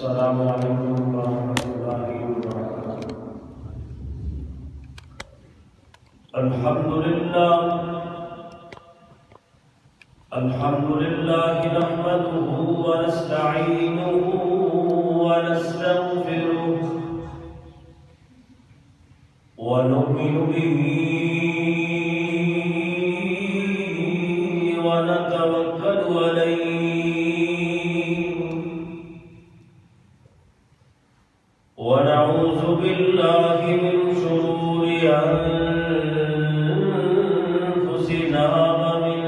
السلام علیکم ورحمۃ اللہ وبرکاتہ۔ الحمد للہ نحمده ونستعینه ونستغفره ونؤمن به ونتوکل علیہ ونعوذ باللہ من شرور انفسنا ومن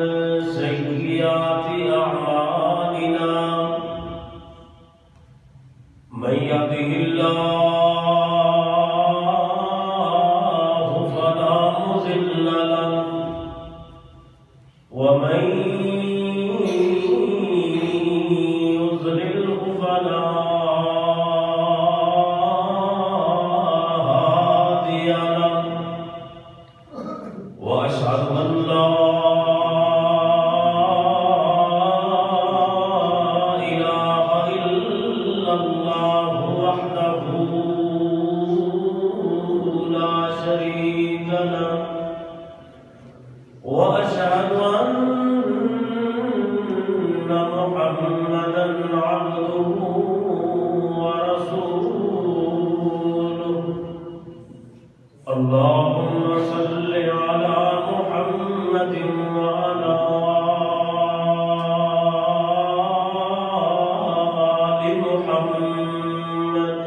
سیئات اعمالنا من يهده الله فلا مضل له ومن يضلله فلا هادي له وأشهد أن لا إله إلا الله وحده لا شريك له وأشهد أن محمدا عبده ورسوله اللهم صل على محمد وعلى آل محمد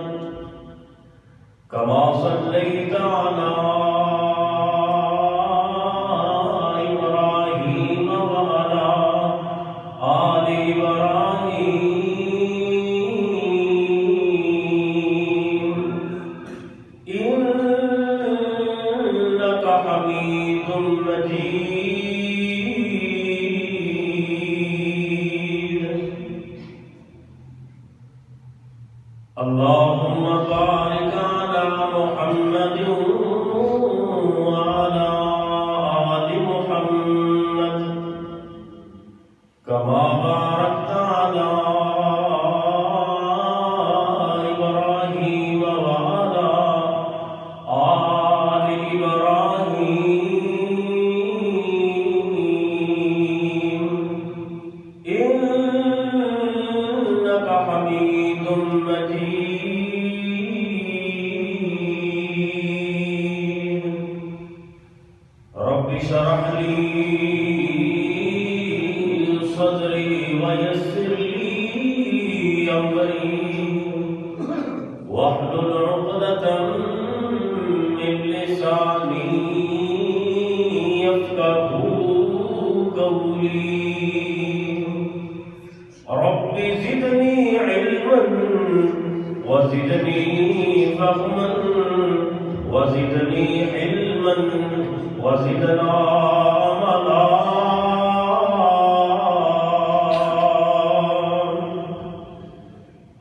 كما صليت على إبراهيم وعلى آل إبراهيم إنك حميد مجيد اللهم بارك على محمد وعلى آل محمد كما باركت على إبراهيم وعلى آل إبراهيم إنك حميد مجيد رب اشرح لي صدري ويسر لي أمري واحلل عقدة من لساني يفقهوا قولي رب زدني علما وزدني فهما وزدني حلما وزدنا عملا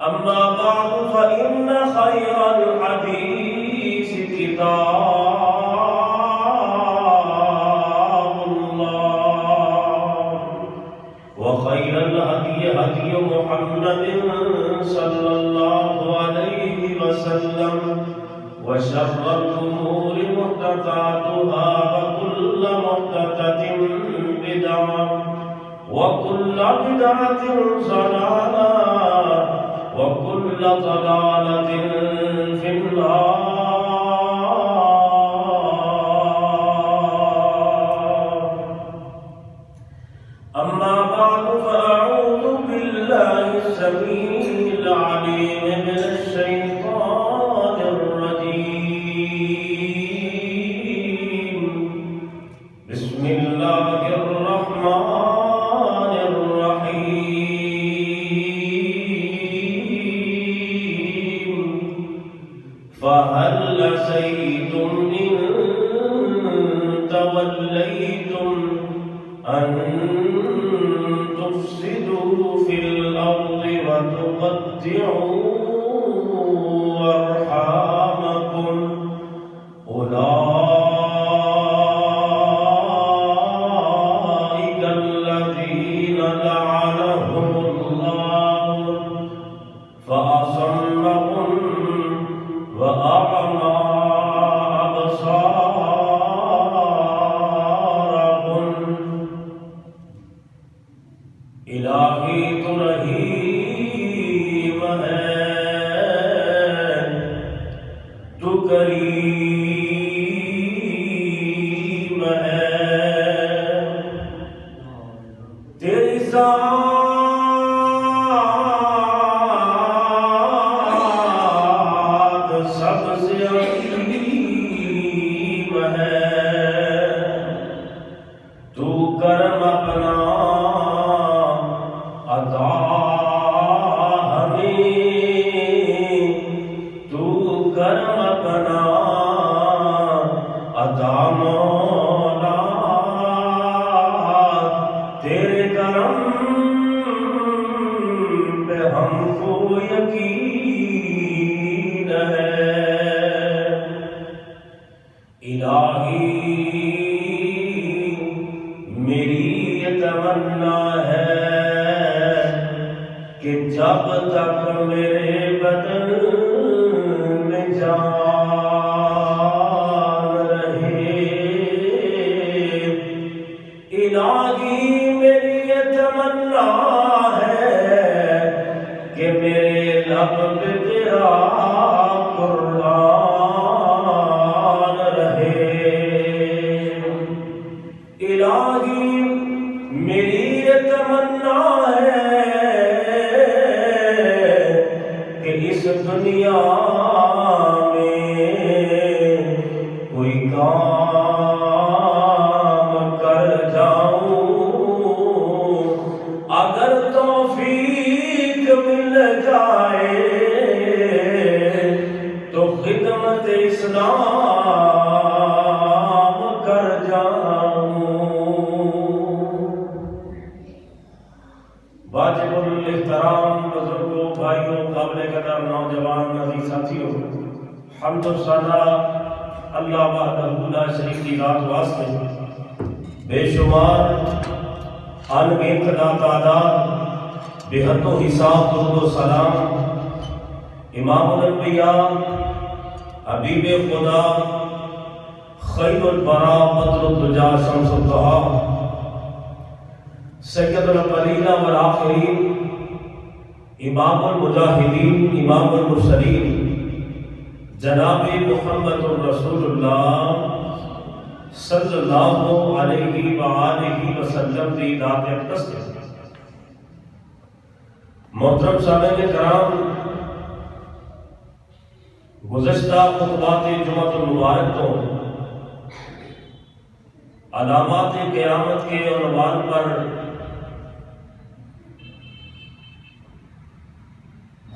أما بعد فإن خير الحديث كتاب الله وخير الهدي هدي محمد صلى الله عليه وسلم وشر الأمور محدثاتها وكل محدثة بدعة وكل بدعة ضلالة وكل ضلالة في النار أما بعد فأعوذ بالله السميع العليم من الشيطان الرجيم بسم الله الرحمن الرحيم فهل عسيتم إن توليتم أن تفسدوا في الأرض وتقطعوا أرحامكم أولئك الذين لعنهم الله فأصبحوا أصمهم وأعمى أبصارهم الہی تو رحیم ہے تو کریم ہے تیری ذات سب سے عظیم ہے تو کرم اپنا عطا ہمیں تو کرم اپنا عطا مولا تیرے کرم پہ ہم کو یقین ہے الہی میری یہ تمنا ہے کہ جب تک میرے بدن میں جان رہے الہی میری یہ تمنا ہے کہ میرے لب پہ تیرا قرآن رہے الہی میری یہ تمنا ہے کہ اس دنیا میں کوئی کام کر جاؤں اگر توفیق مل جائے تو خدمت اسلام کر جاؤں واجب الاحترام بزرگوں بھائیوں قابل قدر نوجوان عزیز ساتھیوں حمد و ثنا اللہ وحدہ لا شریک کی ذات واسطے بے شمار ان گنت تعداد بے حد و حساب درود و سلام امام الانبیاء حبیب خدا خیر البراء بدر الدجا شمس الضحیٰ سید الاولین والآخرین امام المجاہدین امام المرسلین جناب محمد رسول اللہ صلی اللہ علیہ وآلہ وسلم دی ذات اقدس ہے محترم سامعین کرام گزشتہ خطبات جمعۃ المبارک کو علامات قیامت کے عنوان پر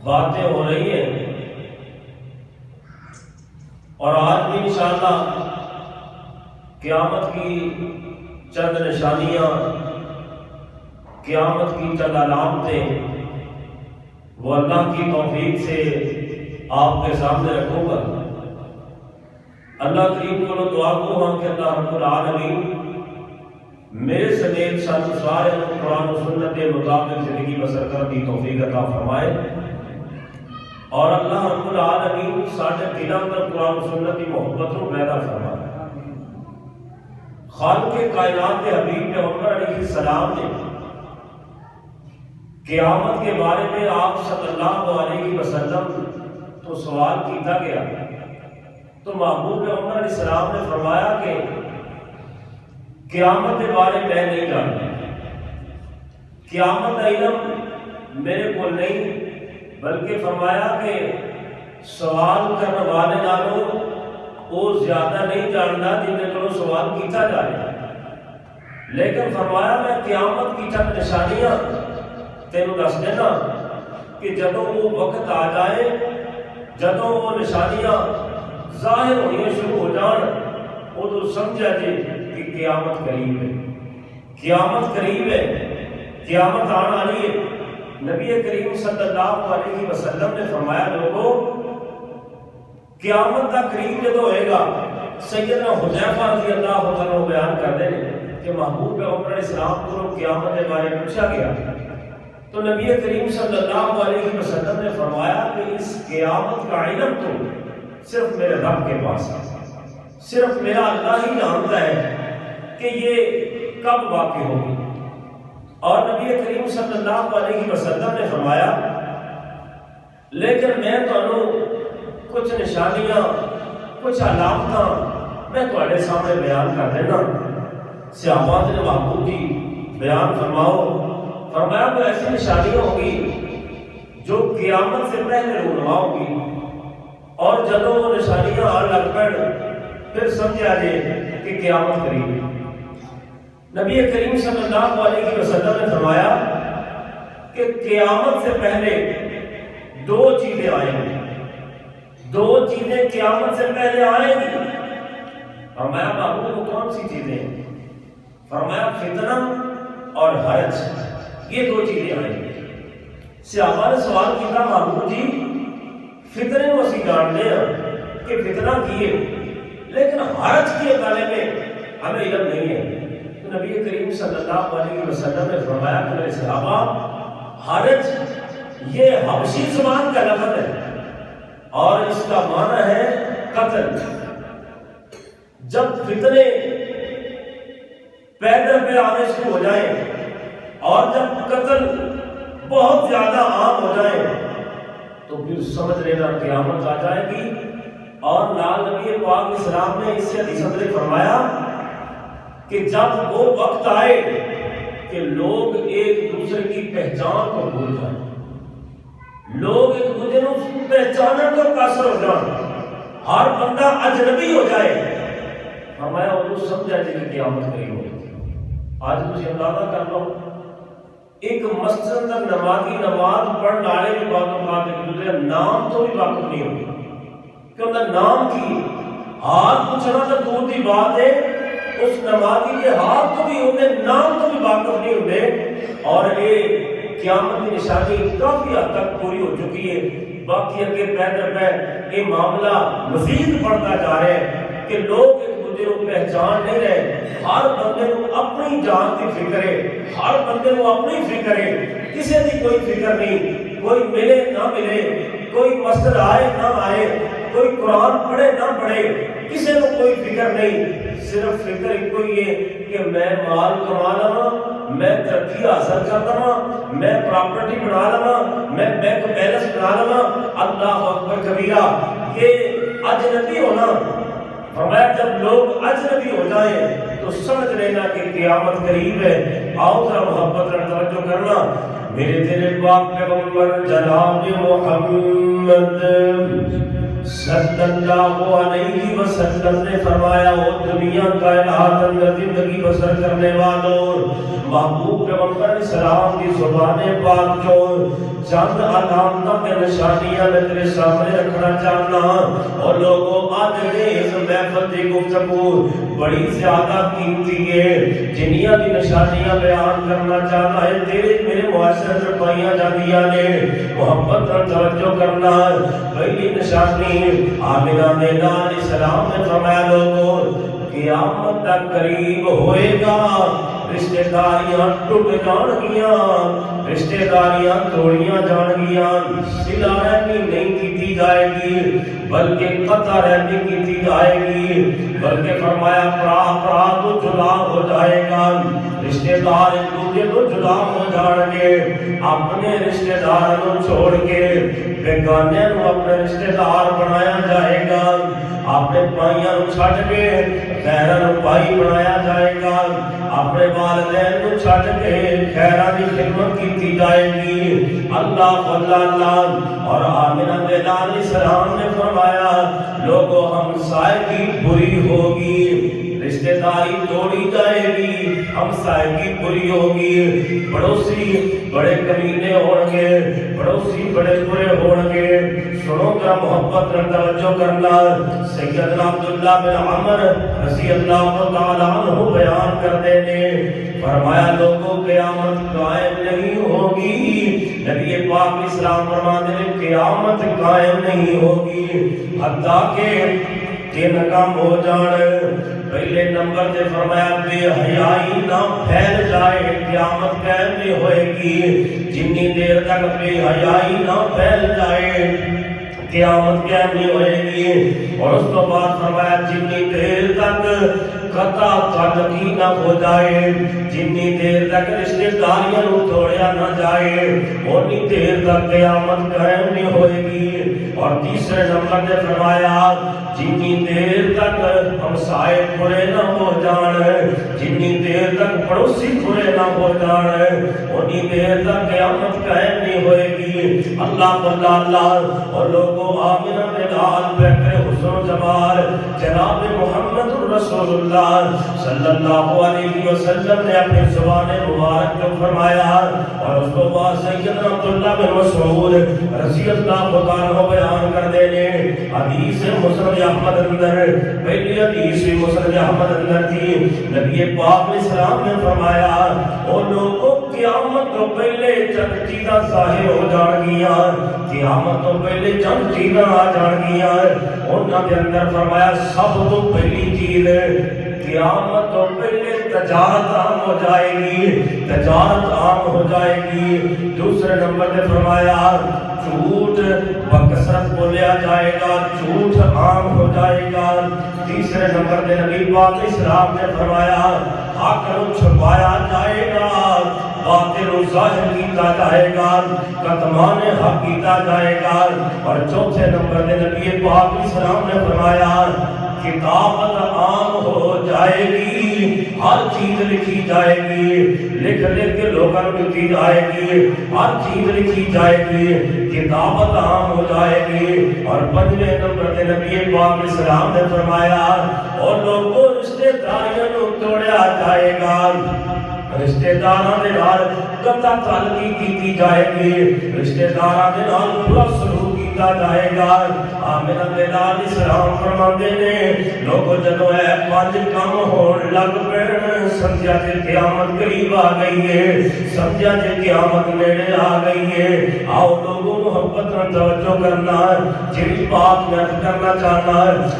باتیں ہو رہی ہیں اور آج بھی انشاءاللہ قیامت کی چند نشانیاں قیامت کی چند علامتیں وہ اللہ کی توفیق سے آپ کے سامنے رکھوں گا اللہ کریم کو دعا کو ہم کہ اللہ رب العالمین میرے سمیت سارے قرآن و سنت کے مطابق زندگی بسر کر دی توفیق عطا فرمائے اور اللہ رب العالمین سارے دلوں پر قرآن و سنت کی محبت کو پیدا فرمائے خالق کائنات کے حبیب پیغمبر علیہ السلام نے قیامت کے بارے میں آپ صلی اللہ علیہ وسلم تو سوال کیتا گیا تو محبوب پیغمبر علیہ السلام نے فرمایا کہ قیامت کے بارے میں نہیں جانتا قیامت کا علم میرے کو نہیں بلکہ فرمایا کہ سوال کرنے والے نالوں وہ زیادہ نہیں جانتا جن کو سوال کیتا جا رہا لیکن فرمایا میں قیامت کی چند نشانیاں تینوں دس دینا کہ جدوں وہ وقت آ جائے جدوں وہ نشانیاں ظاہر ہونی شروع ہو جان ادو سمجھا جی کہ قیامت قریب ہے قیامت قریب ہے قیامت آنے والی ہے نبی کریم صلی اللہ علیہ وسلم نے فرمایا لوگوں قیامت کا قریب جب ہوئے گا سیدنا حذیفہ رضی اللہ عنہ بیان کرتے ہیں کہ محبوب پیغمبر علیہ السلام کو قیامت کے بارے میں پوچھا گیا تو نبی کریم صلی اللہ علیہ وسلم نے فرمایا کہ اس قیامت کا علم تو صرف میرے رب کے پاس ہے، صرف میرا اللہ ہی جانتا ہے کہ یہ کب واقع ہوگی۔ اور نبی کریم صلی اللہ علیہ وسلم نے فرمایا لیکن میں تمہیں کچھ نشانیاں، کچھ علامات میں تمہارے سامنے بیان کر دینا۔ صحابہ نے محبوب جی بیان فرماؤ۔ فرمایا وہ ایسی نشانیاں ہوں گی جو قیامت سے پہلے رونما ہوگی، اور جب وہ نشانیاں آن لگ پڑ پھر سمجھا جائے کہ قیامت قریب ہے۔ نبی کریم صلی اللہ علیہ وسلم نے فرمایا کہ قیامت سے پہلے دو چیزیں آئیں گی، دو چیزیں قیامت سے پہلے آئیں گی۔ فرمایا محبوب کو کون سی چیزیں ہیں؟ فرمایا فتنہ اور حرج، یہ دو چیزیں آئیں گی۔ صحابہ نے سوال کیا محبوب جی فتنے کو اسی جانتے ہیں کہ فتنہ کیے، لیکن حرج کے بارے میں ہمیں علم نہیں ہے۔ تو نبی کریم صلی اللہ علیہ وسلم نے فرمایا کہ میرے صحابہ حرج یہ حبشی زبان کا لفظ ہے اور اس کا معنی ہے قتل۔ جب فتنے پیدر پہ آنے شروع ہو جائیں اور جب قتل بہت زیادہ عام ہو جائے تو پھر سمجھ لینا قیامت آ جائے گی۔ اور لال نبی پاک اسلام نے اس سے حدیث میں فرمایا کہ جب وہ وقت آئے کہ لوگ ایک دوسرے کی پہچان کو بھول جائیں، لوگ ایک دوسرے کو پہچانا تو قاصر ہو جائیں، ہر بندہ اجنبی ہو جائے، فرمایا وہ تو سمجھا جی کہ قیامت قریب ہوگی۔ آج مجھے اندازہ کر لو ایک مسجد تک نمازی نماز پڑھ لاڑے بھی بات ایک دوسرے نام تو بھی واقف نہیں ہوگی کہ ان کا نام کی ہاتھ پوچھنا تو دور کی بات ہے، اس نمازی کے ہاتھ تو بھی ہوتے نام تو بھی واقف نہیں ہوتے۔ اور یہ قیامت کی نشانی کافی حد تک پوری ہو چکی ہے، باقی اگے پیدر پہ یہ معاملہ مزید بڑھتا جا رہا ہے کہ لوگ ایک دوسرے کو پہچان نہیں رہے، ہر بندے کو اپنی جان کی فکر ہے، ہر بندے کو اپنی فکر ہے، کسی کی کوئی فکر نہیں، کوئی ملے نہ ملے، کوئی مسجد آئے نہ آئے، کوئی قرآن پڑھے نہ پڑھے، کسی کو کوئی فکر نہیں، صرف فکر ایک کوئی ہے کہ میں مال کما لوا، میں ترقی حاصل کر لوا، میں پراپرٹی بنا لوا، میں بینک بیلنس بنا لوا۔ اللہ اکبر کبیرہ، یہ اجنبی ہونا۔ فرمایا جب لوگ اجنبی ہو جائیں تو سمجھ لینا کہ قیامت قریب ہے۔ آؤ ذرا محبت اور توجہ کرنا، میرے تیرے پاک پیغمبر جناب محمد صلی اللہ علیہ وسلم نے فرمایا وہ دنیا کائنات اندر زندگی بسر کرنے والوں محبوب پیغمبر اسلام کی زبان پاک جو چند علامتوں کے نشانیاں میں تیرے سامنے رکھنا چاہنا۔ اور لوگوں آج نے اس محفل کی گفتگو بڑی زیادہ قیمتی ہے، جنیاں بھی نشانیاں بیان کرنا چاہنا ہے تیرے میرے معاشرے میں پائیاں جاندیاں نے۔ محبت اور توجہ کرنا، پہلی نشانی آمنہ مینا علیہ السلام نے فرمایا لوگوں قیامت تک قریب ہوئے گا، رشتہ داریاں ٹوٹ جان گیاں، رشتہ داریاں توڑیاں جان گیاں، صلہ رحمی نہیں کیتی جائے گی بلکہ قطع رحمی کیتی جائے گی، بلکہ فرمایا پرا تو جدا ہو جائے گا، رشتہ دار ایک دوسرے تو جدا ہو جان گے، اپنے رشتہ داروں چھوڑ کے بیگانے کو اپنے رشتہ دار بنایا جائے گا، اپنے بھائیاں کو چھٹ کے غیراں کو بھائی بنایا جائے گا، اپنے والدین کو چھٹ کے خیراں کی خدمت کی جائے گی۔ اللہ اللہ اور آمنہ بینا علیہ السلام نے فرمایا لوگوں ہمسائے کی بری ہوگی، رشتہ داری توڑی جائے گی، ہمسائے کی بری ہوگی، پڑوسی بڑے کمینے ہوں گے، پڑوسی بڑے برے ہوں گے۔ سنو کا محبت اور توجہ کرنا، سیدنا عبداللہ بن عمر رضی اللہ تعالیٰ عنہ بیان کرتے ہیں فرمایا لوگوں قیامت قائم نہیں ہوگی، نبی پاک اسلام فرماتے ہیں قیامت قائم نہیں ہوگی حتیٰ کہ تین کام ہو جان۔ پہلے نمبر تے فرمایا بے حیائی نہ پھیل جائے، قیامت قائم نہیں ہوئے گی جنی دیر تک بے حیائی نہ پھیل جائے، قیامت قائم نہیں ہوئے گی۔ اور اس تو بعد فرمایا جنی دیر تک قطع تعلقی نہ ہو جائے، جنی دیر تک رشتے داریاں توڑیا نہ جائے، اتنی دیر تک قیامت قائم نہیں ہوئے گی۔ اور تیسرے نمبر نے فرمایا جنی دیر تک ہمسائے برے نہ ہو جان، جنی دیر تک پڑوسی برے نہ ہو جان، اتنی دیر تک قیامت قائم نہیں ہوئے گی۔ اللہ اللہ اور لوگوں آمنہ بلال بکر حسن و جمال جناب محمد رسول اللہ صلی اللہ علیہ وسلم نے اپنی زبان مبارک کو فرمایا۔ اور اس کو بعد سیدنا عبداللہ بن مسعود رضی اللہ عنہ بیان کر دینے حدیث مسند احمد اندر، پہلی حدیث مسند احمد اندر تھی، نبی پاک علیہ السلام نے فرمایا او لوگوں قیامت تو پہلے چند چیزاں ظاہر ہو جان گیا، قیامت تو پہلے چند چیزاں آ جان گیا۔ انہاں کے اندر فرمایا سب تو پہلی چیز قیامت تو پہلے تجارت عام ہو جائے گی، تجارت عام ہو جائے گی۔ دوسرے نمبر نے فرمایا جھوٹ بکثرت بولیا جائے گا، جھوٹ عام ہو جائے گا۔ تیسرے نمبر نے نبی پاک علیہ السلام نے فرمایا حق کو چھپایا جائے گا، باطل ظاہر کیتا جائے گا، کتمان حق کیتا جائے گا۔ اور چوتھے نمبر نے نبی پاک علیہ السلام نے فرمایا کتابت عام ہو جائے گی، ہر چیز لکھی جائے گی، لکھ لکھ کے لوگوں کو دی جائے گی، ہر چیز لکھی جائے گی، کتابت عام ہو جائے گی۔ اور پنجویں نمبر پہ نبی پاک علیہ السلام نے فرمایا اور لوگوں رشتے داریاں کو توڑیا جائے گا، رشتے داراں دے نال قطع تعلقی کیتی جائے گی، رشتے داراں دے نال برا سلوک کیتا جائے گا۔ آمنہ بلال اسلام فرماندے نے لوگوں جدوں ہے پانچ کام ہون لگ پین سمجھا جے قیامت قریب آ گئی ہے، سمجھا جے قیامت نیڑے آ گئی ہے۔ آؤ لوگوں محبت نال توجہ کرنا، جڑی بات میں کرنا چاہنا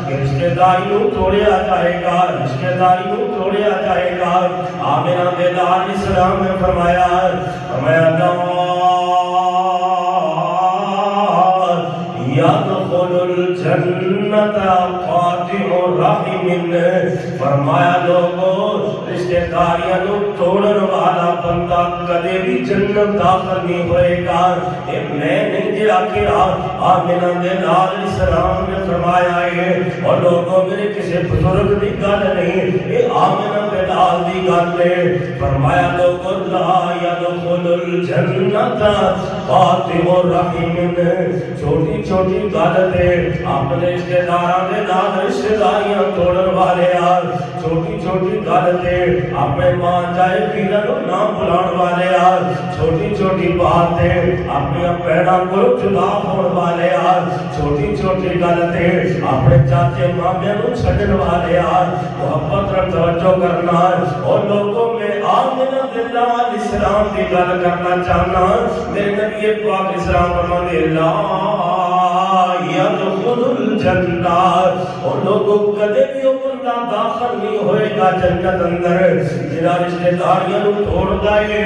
کہ رشتے داری نوں توڑیا جائے گا، رشتے داری نوں توڑیا جائے گا۔ آمنہ بلال اسلام نے فرمایا یدخل الجنت قاطع رحم، فرمایا لوگوں رشتے داریاں نو توڑن والا بندہ کدے بھی جنت داخل نہیں ہوئے گا۔ یہ میں نہیں جی آکے آمنہ بلال السلام نے فرمایا ہے، اور لوگوں میرے کسی بزرگ دی گل نہیں، یہ آمنہ بلال دی گل ہے۔ فرمایا لوگوں لا یدخل الجنت قاطع رحم، چھوٹی چھوٹی گل تے اپنے رشتے داراں دے نال رشتے داریاں توڑن والے آ، چھوٹی چھوٹی گل تے اپنے ماں جائے پیرا نو نہ بلان والے آ، چھوٹی چھوٹی بات تے اپنی پیڑاں کو جدا ہون والے آ، چھوٹی چھوٹی گل تے اپنے چاچے مامے نو چھڈن والے آ۔ محبت رکھ توجہ کرنا اور لوگوں میں آمنہ بلال اسلام کی گل کرنا چاہنا۔ میرے نبی پاک اسلام فرماتے لا یدخل الجنہ، اور لوگوں کدے بھی وہ بندہ داخل نہیں ہوئے گا جنت اندر جڑا رشتے داریاں نو توڑدا ہے،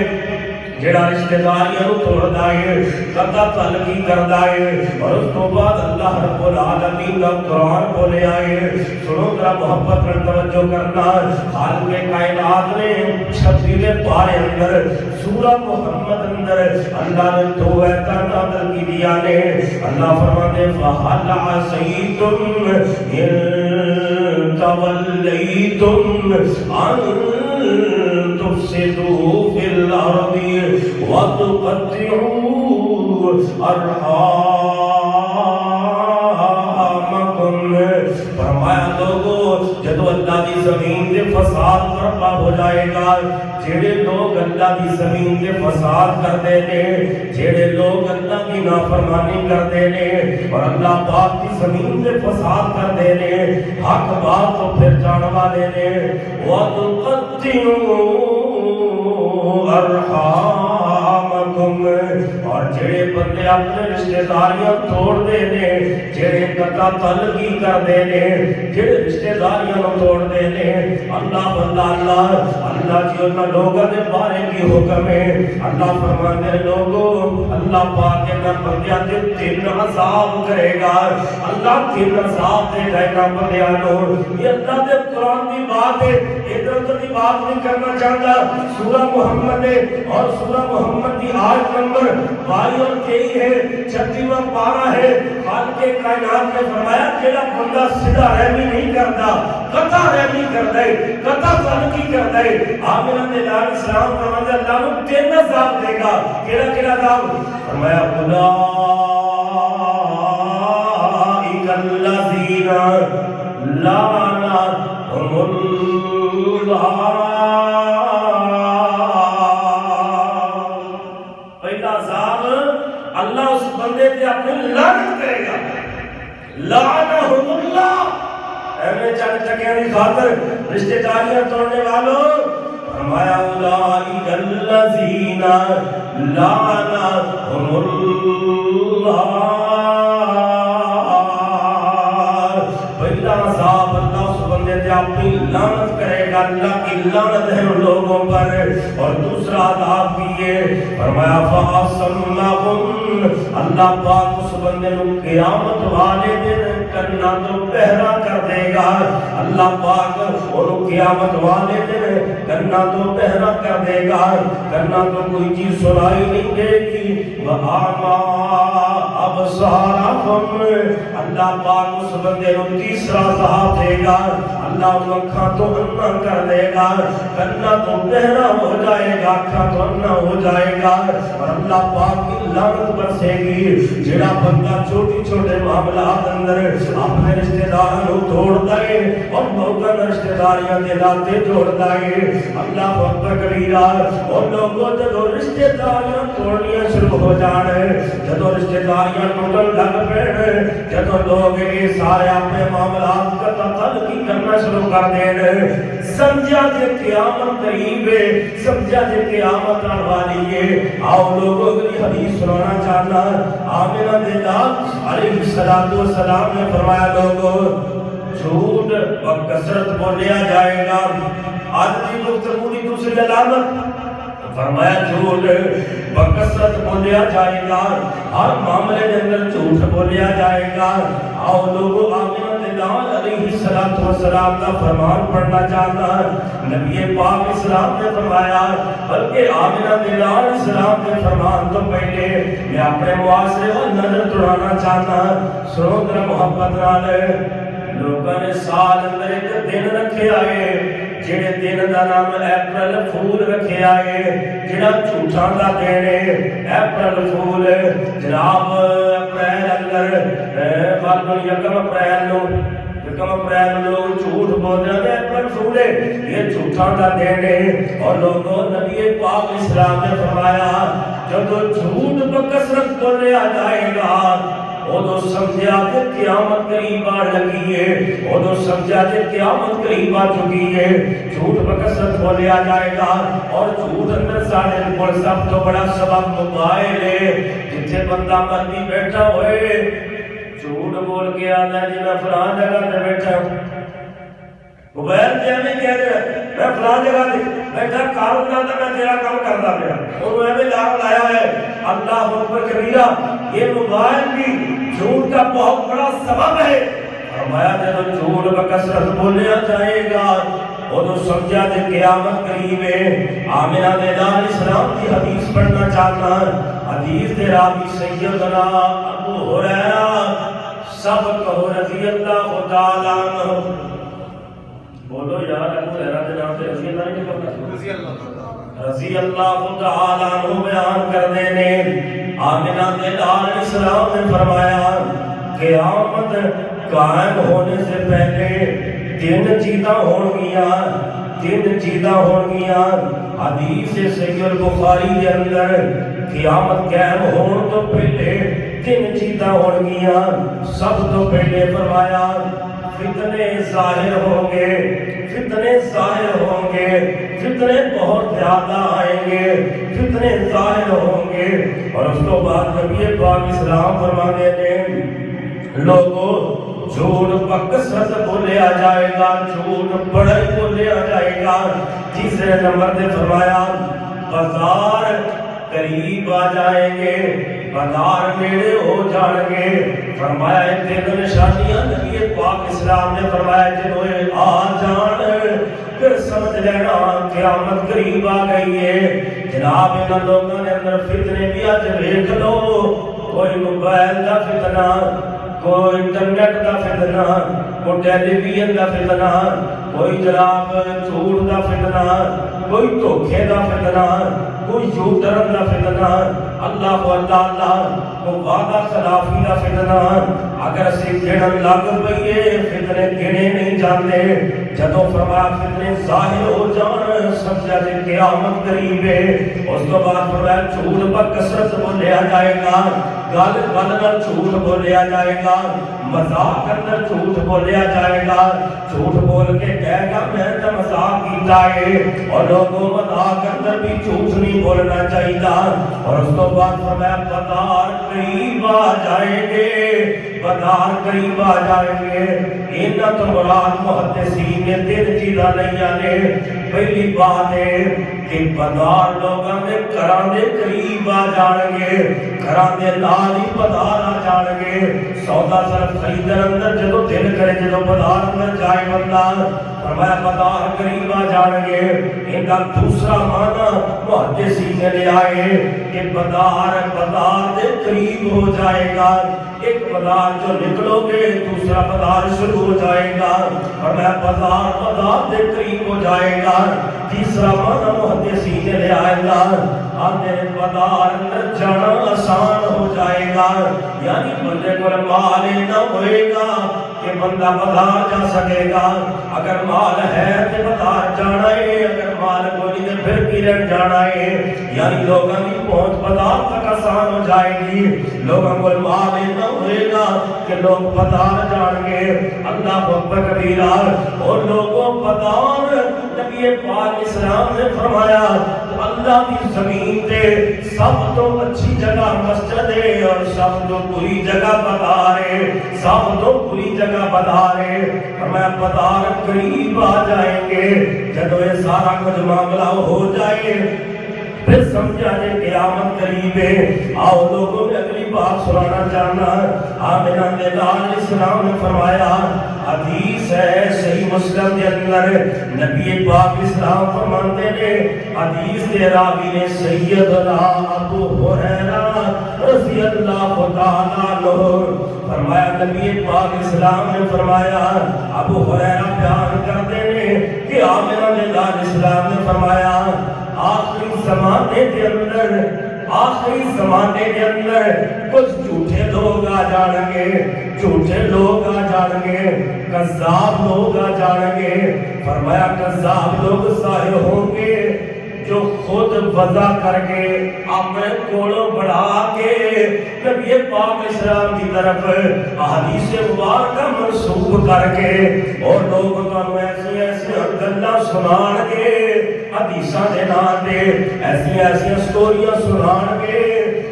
جڑا رشتے داریاں نو توڑدا ہے، قطع تعلقی کردا ہے۔ اور اس تو بعد اللہ رب العالمین کا قرآن بولے آئے، سنو ذرا محبت پر توجہ کرنا۔ خالق کائنات نے 36ویں پارے اندر سورہ محمد اندر اللہ نے دو ایتاں نازل کی دیا نے۔ اللہ فرماتے فَهَلْ عَصَيْتُمْ إِن تَوَلَّيْتُمْ أَن تُفْسِدُوا فِي الْأَرْضِ وَتُقَطِّعُوا أَرْحَامَكُمْ۔ فرمایا لوگوں جدو اللہ دی زمین دے فساد برپا ہو جائے گا، جڑے لوگ اللہ دی زمین دے فساد کردے نے، جڑے لوگ اللہ کی نافرمانی کردے نے اور اللہ پاک دی زمین دے فساد کردے نے، حق بات تو پھر جان والے نے، وَتُقَطِّعُوا أَرْحَامَكُمْ، اور جڑے بندے اپنے رشتے داریاں توڑ دے نے، جڑے قطع تعلقی کردے نے جڑے رشتہ داریاں نوں توڑدے نے اللہ بندہ اللہ جی انہاں لوگاں دے بارے کی حکم ہے اللہ فرماندے ہیں لوگوں اللہ پاک انہاں بندیاں تے 3 عذاب کرے گا اللہ 3 عذاب دے گا انہاں بندیاں نوں یہ اللہ دے قرآن دی بات ہے ادھر کی بات نہیں کرنا چاہتا سورہ محمد ہے اور سورہ محمد کی آیت نمبر 22 اور 23 ہے 36واں پارہ ہے خالق کائنات نے فرمایا جیڑا بندہ سیدھا رحمی نہیں کرتا قطع رحمی کرتا ہے قطع تعلقی کرتا ہے آمنہ نے علیہ السلام فرمایا اللہ نو 3 عذاب دے گا کیڑا عذاب فرمایا اولئک الذین لعنہم اللہ پہلا عذاب اللہ اس بندے تے اپنی لعنت کرے گا لعنہم اللہ اے چند چکیاں دی خاطر رشتہ داریاں توڑنے والوں فرمایا اولئک الذین لعنہم اللہ پہلا عذاب اللہ اس بندے تے اپنی لعنت کرے گا اللہ کی لعنت ہے ان لوگوں پر اور دوسرا عذاب بھی ہے فرمایا فَأَصَمَّهُمْ اللہ پاک اس بندے نو قیامت والے دن کرنا تو پہرا کر دے گا اللہ پاک انہوں قیامت والے دن کرنا تو پہرا کر دے گا کرنا تو کوئی چیز سنائی نہیں دے گی وَآمَا أَبْصَارَهُمْ اللہ پاک اس بندے نو تیسرا عذاب دے گا اللہ ان اکھاں تو انا کر دے گا کرنا تو بہرا ہو جائے گا اکھاں تو انا ہو جائے گا اور اللہ پاک کی لعنت برسے گی جڑا بندہ چھوٹی چھوٹے معاملات اندر اپنے رشتہ داراں نو توڑدا ہے اور لوکاں نال رشتہ داریاں دے ناطے جوڑدا ہے اللہ اکبر کبیرہ اور لوگوں جدوں رشتہ داریاں توڑنیاں شروع ہو جان جدوں رشتہ داریاں ٹوٹن لگ پین جدوں لوگ یہ سارے اپنے معاملات کا تعلقی کرنا شروع کر دین سمجھا جے قیامت قریب ہے سمجھا جے قیامت آنے والی ہے آؤ لوگوں کی حدیث سنانا چاہنا آمنہ بن لال علیہ السلام نے فرمایا لوگوں جھوٹ و کثرت بولیا جائے گا آج کی گفتگو کی دوسری علامت فرمایا جھوٹ و کثرت بولیا جائے گا ہر معاملے کے اندر جھوٹ بولیا جائے گا آؤ لوگوں آمنہ بن لال علیہ السلام کا فرمان پڑھنا چاہتا نبی پاک اسلام نے فرمایا بلکہ آمنہ بن لال اسلام نے فرمان تو پہلے میں اپنے معاشرے کو نظر دوڑانا چاہتا سنو ذرا محبت نال لوگوں نے سال اندر ایک دن رکھے آئے جڑے دن دا نام اپریل فول رکھے آئے جڑا جھوٹاں دا دن ہے اپریل فول جناب اپریل اندر یکم اپریل لوگ جھوٹ بول رہے ہیں اپریل فول ہے یہ جھوٹاں دا دن ہے اور لوگوں نبی پاک اسلام نے فرمایا جب جھوٹ بکثرت بولیا جائے گا وہ سمجھا کہ قیامت قریب آ لگی ہے وہ سمجھا کہ قیامت قریب آ چکی ہے جھوٹ بکثرت بولیا جائے گا اور جھوٹ اندر ساڑھے پر سب تو بڑا سبب موبائل ہے جتھے بندہ مرضی بیٹھا ہوئے جھوٹ بول کے آنا ہے جی میں فلان جگہ پہ بیٹھا ہوں موبائل سے ہمیں کہہ رہے ہیں میں فلان جگہ پہ بیٹھا کام کرتا میں تیرا کام کرتا پیا اور میں بھی لاکھ لایا ہے اللہ اکبر کبیرہ یہ موبائل بھی جھوٹ کا بہت بڑا سبب ہے فرمایا جب جھوٹ بکثرت بولیا جائے گا وہ تو سمجھا کہ قیامت قریب ہے آمنہ بن لال اسلام کی حدیث پڑھنا چاہتا حدیث دے راوی سیدنا ابو ہریرہ سب کہو رضی اللہ تعالیٰ عنہ بولو یار ابو ہریرہ کے نام سے رضی اللہ نہیں پڑھنا رضی اللہ تعالیٰ عنہ بیان کر دینے آمنہ بن لال اسلام نے فرمایا قیامت قائم ہونے سے پہلے تین چیزاں ہون گیا حدیث صحیح البخاری کے اندر قیامت قائم ہون تو پہلے تین چیزاں ہون گیا سب تو پہلے فرمایا فتنے ظاہر ہوں گے فتنے بہت زیادہ آئیں گے فتنے ظاہر ہوں گے اور اس کو بعد نبی پاک اسلام فرماتے ہیں لوگوں جھوٹ بکثرت بولیا جائے گا، جھوٹ بڑا ہی بولیا جائے گا۔ تیسرے نمبر پہ فرمایا بازار قریب آ جائیں گے، بازار نیڑے ہو جان گے۔ فرمایا تین نشانیاں نبی پاک اسلام نے فرمایا جنہوں آ جان پھر سمجھ لینا قیامت قریب آ گئی ہے۔ جناب ان لوگوں نے اندر فتنے بھی آج دیکھ لو، کوئی موبائل کا فتنہ، کوئی انٹرنیٹ کا فتنہ، کوئی ٹیلی ویژن کا فتنہ، کوئی جناب جھوٹ کا فتنہ، کوئی دھوکے کا فتنہ، کوئی یو ٹرن کا فتنہ، اللہ اللہ کو وعدہ خلافی کا فتنہ۔ اگر اسی گھڑن لگ پئیے فتنے گھڑے نہیں جاتے۔ جدو فرمایا فتنے ظاہر ہو جان سمجھا جے قیامت قریب ہے۔ اس کو بعد فرمایا جھوٹ بکثرت بولیا جائے گا، گل گل نال جھوٹ بولیا جائے گا، مذاق اندر جھوٹ بولیا جائے گا۔ جھوٹ بول کے کہے گا میں تو مذاق کیتا ہے، اور لوگوں مذاق اندر بھی جھوٹ نہیں بولنا چاہیے۔ اور اس کو بعد فرمایا بازار قریب آ جائیں گے، بازار قریب آ جائیں گے۔ انہاں تو مراد محدثین نے تین چیزاں لئیاں نے۔ پہلی بات ہے کہ بازار لوگاں دے گھراں دے قریب آ جان گے، گھراں دے نال ہی بازار آ جان گے۔ سودا صرف خریدن اندر جدو دل کرے جدو بازار اندر جائے بندہ، فرمایا بازار قریب آ جان گے۔ ان کا دوسرا معنی محدثین نے لے آئے کہ بازار دے قریب ہو جائے گا۔ ایک بازار جو نکلو گے دوسرا بازار شروع ہو جائے گا، اور میں بازار دے قریب ہو جائے گا۔ تیسرا معنی محدثین نے لے آئے گا آدھے بازار اندر جانا آسان ہو جائے گا، یعنی بندے کو مال نہ ہوئے گا کہ بندہ بازار جا سکے گا۔ اگر مال ہے تو بازار جانا ہے، اگر مال کوئی نہیں پھر پیرن جانا ہے، یعنی لوگوں کی پہنچ بازار تک آسان ہو جائے گی۔ لوگوں کو مال نہ ہوئے گا کہ لوگ بازار جان گے۔ اللہ اکبر کبیرہ۔ اور لوگوں بازار نبی پاک اسلام نے فرمایا اللہ کی زمین تے سب تو اچھی جگہ مسجد ہے اور سب تو بری جگہ بازار ہے، سب تو بری جگہ بازار ہے۔ ہمیں بازار قریب آ جائیں گے، جب یہ سارا کچھ معاملہ ہو جائے پھر سمجھا جے قیامت قریب ہے۔ آؤ لوگوں میں اگلی بات سنانا چاہنا۔ آمنہ دلال اسلام نے فرمایا، حدیث ہے صحیح مسلم کے اندر، نبی پاک اسلام فرماتے نے، حدیث کے راوی نے سیدنا ابو ہریرہ رضی اللہ تعالیٰ عنہ فرمایا، نبی پاک اسلام نے فرمایا، ابو ہریرہ بیان کرتے ہیں کہ آمنہ دلال اسلام نے فرمایا آخری زمانے کے اندر، آخری زمانے کے اندر کچھ جھوٹے لوگ آ جائیں گے، جھوٹے لوگ آ جائیں گے، کذاب لوگ آ جائیں گے۔ فرمایا کذاب لوگ ظاہر ہوں گے جو خود وضع کر کے اپنے کوڑوں بڑھا کے نبی پاک اسلام کی طرف احادیث مبارکہ منسوب کر کے اور لوگ کو ایسی ایسی گلاں سنان کے حدیثاں دے نام دے ایسی ایسی سٹوریاں سنان کے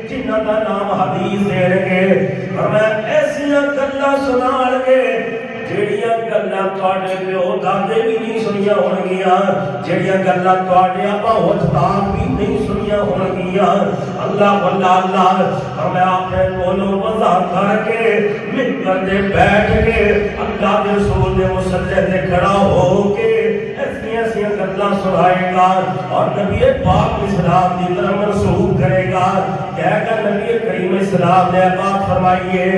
جنہاں دا نام حدیث دین گے، فرمایا ایسی گلاں سنان کے جڑیاں گلاں تواڈے پیو دادے بھی نہیں سنیاں ہون گیاں، جڑیاں گلاں تواڈے ابا اجداد بھی نہیں سنیاں ہون گیاں۔ اللہ اللہ ہمیں اپنے کولوں وضع کر کے منبر تے بیٹھ کے اللہ کے رسول دے مصلی تے کھڑا ہو کے ایسی ایسی گلاں سنائے گا اور نبی پاک اسلام کی طرف منسوب کرے گا۔ کہے گا نبی کریم اسلام نے بات فرمائیے،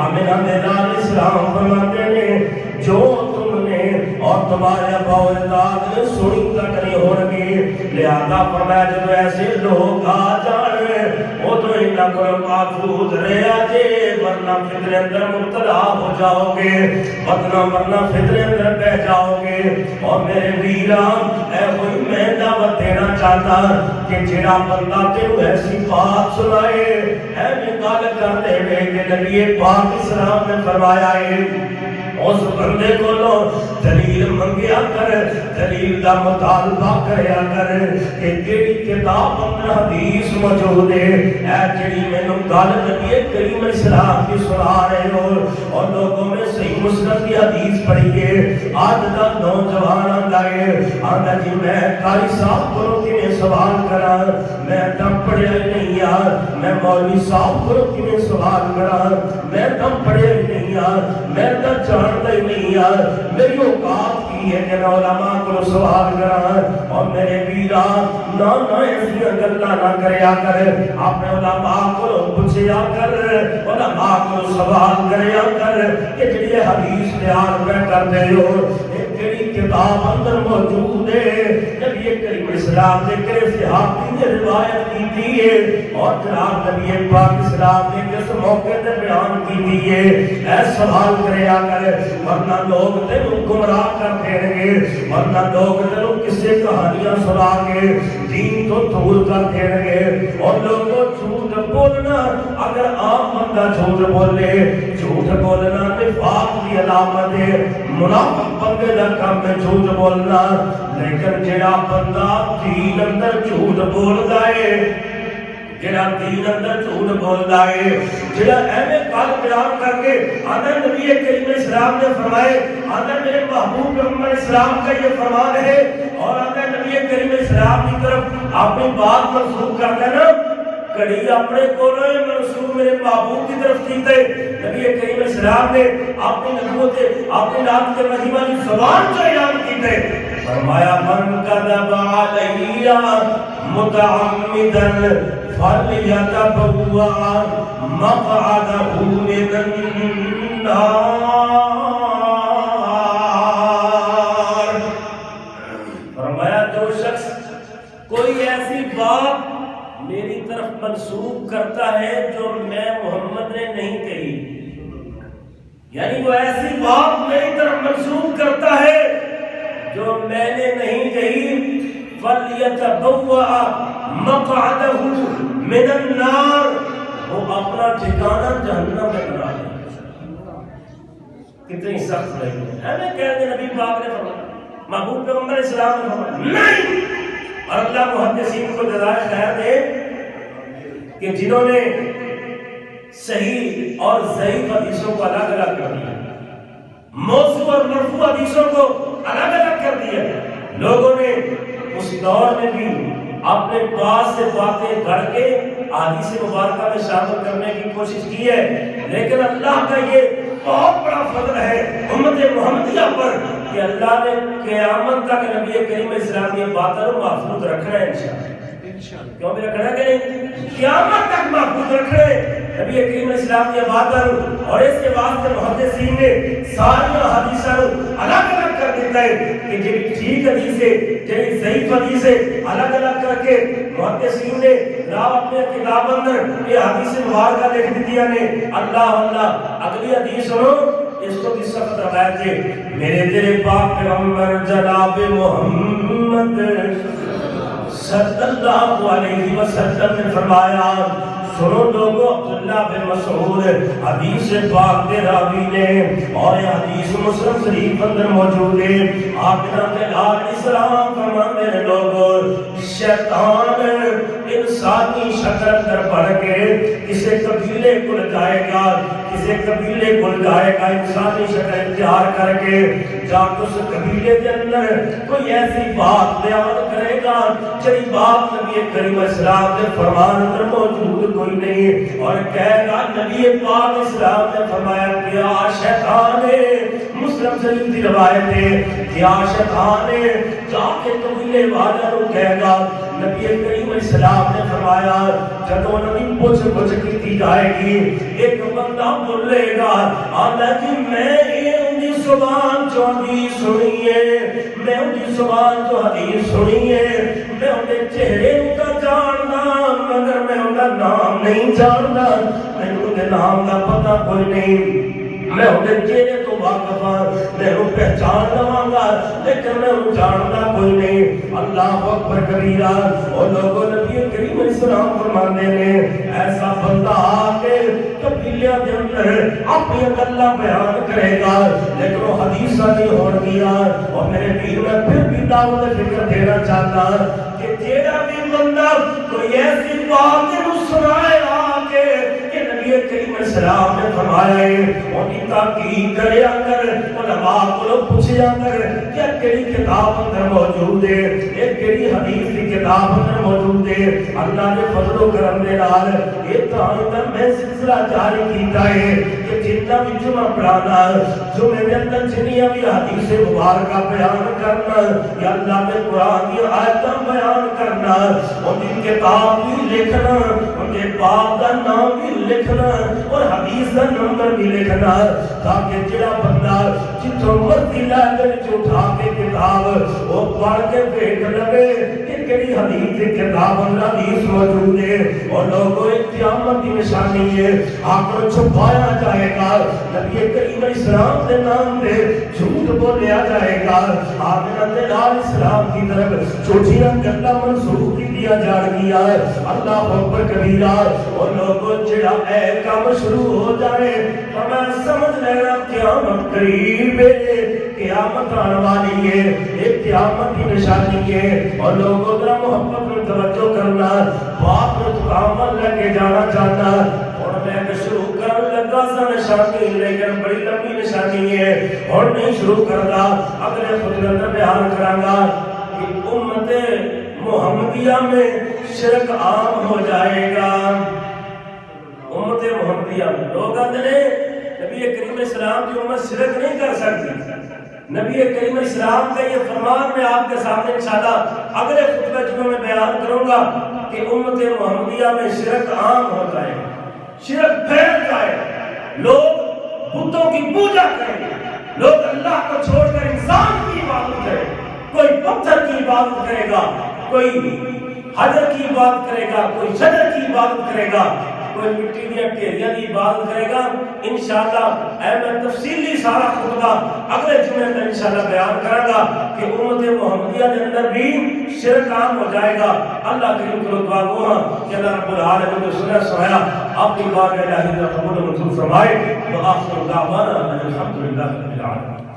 آمنہ دلال اسلام فرماتے ہیں جو تم نے اور تمہارے ابا و اجداد نے سنی تک نہیں ہونگی، لہذا فرمایا جب ایسے لوگ آ جانے وہ تو انہاں کو محفوظ رہا جے، ورنہ فتنے اندر مبتلا ہو جاؤ گے، ورنہ فتنے اندر بہ جاؤ گے۔ اور میرے ویران اے کوئی میں دعوت دینا چاہتا کہ جڑا بندہ تینوں ایسی بات سنائے اے نکال کر دے کہ نبی پاک اسلام نے فرمایا ہے اس بندے کو لو دلیل منگیا کر، دلیل دا مطالبہ کریا کر کہ جیڑی کتاب اپنا حدیث موجود ہے اے جیڑی میں نو گل نبی کریم اسلام کی سنا رہے ہو حدیث پڑھیے آج دا نوجوان آندا ہے آندا جی میں قاری صاحب کو کنے سوال کرا میں دم پڑھیا نہیں یار میں مولوی صاحب کو کنے سوال کرا میں دم پڑھیا نہیں یار میں تو جانتا ہی نہیں یار میری اوقات کی ہے کہ میں علماء کو سوال کرا اور میرے ویرا نہ ایسی گلا نہ کریا کر اپنے علماء کو پوچھیا کر علماء کو سوال کریا کر کہ جڑی حدیث بیان میں کرتے ہو کیڑی کتاب اندر موجود ہے نبی کریم اسلام نے کرے صحابی نے روایت کی ہے اور جناب نبی پاک اسلام نے کس موقع تے بیان کی ہے اے سوال کریا کر ورنہ لوگ تینوں گمراہ کر دیں گے ورنہ لوگ تینوں کسے کہانیاں سنا کے دین تو دور کر دیں گے اور لوگوں جھوٹ بولنا اگر عام بندہ جھوٹ بولے جھوٹ بولنا نفاق کی علامت ہے منافق بندے دا کام میں جھوٹ بولنا لیکن جڑا بندہ دین اندر جھوٹ بولدا ہے جڑا دین اندر جھوٹ بولدا ہے جڑا ایویں گل بیان کر کے آدھا نبی کریم اسلام نے فرمائے آدھا میرے محبوب پیغمبر اسلام کا یہ فرمان ہے اور آدھا نبی کریم اسلام کی طرف اپنی بات منسوخ کرتا ہے نا کڑی اپنے کولوں منسوخ میرے محبوب کی طرف کیتے نبی کریم اسلام نے اپنی نبوت اپنی نام کے مہیما کی زبان سے اعلان کیتے فرمایا من کذب علی متعمدا فلیتبوأ مقعدہ من النار فرمایا جو شخص کوئی ایسی بات میری طرف منسوخ کرتا ہے جو میں محمد نے نہیں کہی یعنی وہ ایسی بات میری طرف منسوخ کرتا ہے جو میں نے نہیں کہی فَلْيَتَبَوَّأَ مَقْعَدَهُ مِنَ النَّارِ وہ اپنا ٹھکانہ جہنم میں بنا لے کتنی سخت رہی ہے ہمیں کہہ دیں نبی پاک نے فرمایا محبوب پیغمبر اسلام نے فرمایا نہیں اور اللہ محدثین کو جزائے خیر دے کہ جنہوں نے صحیح اور ضعیف حدیثوں کو الگ الگ کر دیا موضوع اور مرفوع حدیثوں کو الگ الگ کر دیا لوگوں نے اس دور میں بھی اپنے پاس سے باتیں گھڑ کے حدیث مبارکہ میں شامل کرنے کی کوشش کی ہے لیکن اللہ کا یہ بہت بڑا فضل ہے امت محمدیہ پر کہ اللہ نے قیامت تک نبی کریم اسلام کی باتوں کو محفوظ رکھنا ہے انشاءاللہ کیوں بھی رکھنا ہے کہ نہیں قیامت تک محفوظ رکھنا ہے نبی کریم اسلام کی باتوں اور اس کے واسطے محدثین نے ساری حدیثوں الگ الگ کر دیتا ہے کہ جڑی ٹھیک حدیث ہے جڑی ضعیف حدیث ہے الگ الگ کر کے محدثین نے راہ اپنے کتاب اندر یہ حدیث مبارکہ لکھ دیتیاں نے اللہ اللہ اگلی حدیث سنو اس کو بھی سخت روایت ہے میرے تیرے پاک پیغمبر جناب محمد صلی اللہ علیہ وسلم نے فرمایا سنو لوگو عبداللہ بن مسعود حدیث پاک کے راوی نے اور یہ حدیث مسلم شریف اندر موجود ہے آپ جناب علیہ السلام فرمان میرے لوگو شیطان انسانی شکل اندر بڑھ کے کسے قبیلے کو جائے گا کسے قبیلے کو جائے گا انسانی شکل اختیار کر کے جا اس قبیلے کے اندر کوئی ایسی بات بیان کرے گا جڑی بات نبی کریم اسلام نے فرمان اندر موجود کوئی نہیں اور کہے گا نبی پاک اسلام نے فرمایا کیا شیطان ہے مسلم شریف کی روایت ہے کیا شیطان ہے جا کے قبیلے والوں کو کہے گا نبی کریم اسلام نے فرمایا جدو نبی پوچھ کی جائے گی ایک بندہ بولے گا آدھا کہ میں ان کی زبان جو حدیث سنی ہے میں ان کی زبان جو حدیث سنی ہے میں ان کے چہرے کا جاننا مگر میں ان کا نام نہیں جاننا میں ان کے نام کا پتہ کوئی نہیں میں ان کے چہرے تو واقف ہوں میں ان پہچان لواں گا لیکن میں ان جاننا کوئی نہیں اللہ اکبر کبیرہ اور لوگوں نبی کریم علیہ السلام فرمانے نے ایسا بندہ آکے قبیلیاں کے اندر اپنی گلاں بیان کرے گا لیکن وہ حدیثہ نہیں ہون گیا اور میرے پیر میں پھر بھی دعوت فکر دینا چاہتا کہ جیڑا بھی بندہ کوئی ایسی بات سنائے آکے کہ نبی کریم علیہ السلام نے فرمایا ہے اور ان تحقیق کریا کر علماء کو پوچھیا کر کیا کیڑی کتاب اندر موجود ہے یہ کیڑی حدیث کی کتاب اندر موجود ہے اللہ نے فضل و کرم دے نال یہ تاں میں سلسلہ جاری کیتا ہے کہ جتنا بھی جمعہ پڑھانا جمعے کے اندر جنیاں بھی حدیث مبارکہ بیان کرنا یا اللہ نے قرآن کی آیتاں بیان کرنا ان کی کتاب بھی لکھنا ان کے باپ کا نام بھی لکھنا اور حدیث کا نمبر بھی لکھنا تاکہ جڑا بندہ جتوں مرضی لے کر اٹھا کے کتاب وہ پڑھ کے دیکھ لے کہ کیڑی حدیث کی کتاب اللہ حدیث موجود ہے اور لوگوں قیامت کی نشانی ہے آپ کو چھپایا جائے گا نبی کریم علیہ السلام کے نام پہ جھوٹ بولیا جائے گا آمنہ علیہ السلام کی طرف چھوٹیاں گلا منسوخ دیا جا گیا اللہ اکبر کبیرہ اور لوگوں جڑا اے کام شروع ہو جائے تو میں سمجھ لینا قیامت قریب ہے قیامت آنے والی ہے ایک قیامت کی نشانی ہے اور لوگوں ذرا محبت میں توجہ کرنا بات میں تکامل لے کے جانا چاہتا اور میں شروع کر لگا سا نشانی لیکن بڑی لمبی نشانی ہے اور نہیں شروع کرتا اگلے خطبے اندر بیان کرانگا کہ امت محمدیہ میں شرک عام ہو جائے گا امت محمدیہ میں لوگ آتے ہیں نبی کریم علیہ السلام کی امت شرک نہیں کر سکتی نبی کریم علیہ السلام کا یہ فرمان میں آپ کے سامنے انشاءاللہ اگلے خطبہ جمعہ میں بیان کروں گا کہ امت محمدیہ میں شرک عام ہو جائے شرک پھیل جائے لوگ بتوں کی پوجا کریں لوگ اللہ کو چھوڑ کر انسان کی عبادت کریں کوئی پتھر کی عبادت کرے گا کوئی حجر کی عبادت کرے گا کوئی شجر کی عبادت کرے گا کوئی مٹی دیا ٹھیریاں کی عبادت کرے گا انشاءاللہ اے میں تفصیلی سارا خطبہ اگلے جمعے میں انشاءاللہ بیان کروں گا کہ امت محمدیہ کے اندر بھی شرک عام ہو جائے گا اللہ کریم کو دعا گو کہ اللہ رب العالمین نے سنا سنایا اپنی بار الہی کا قبول منظور فرمائے وآخر دعوانا الحمدللہ رب العالمین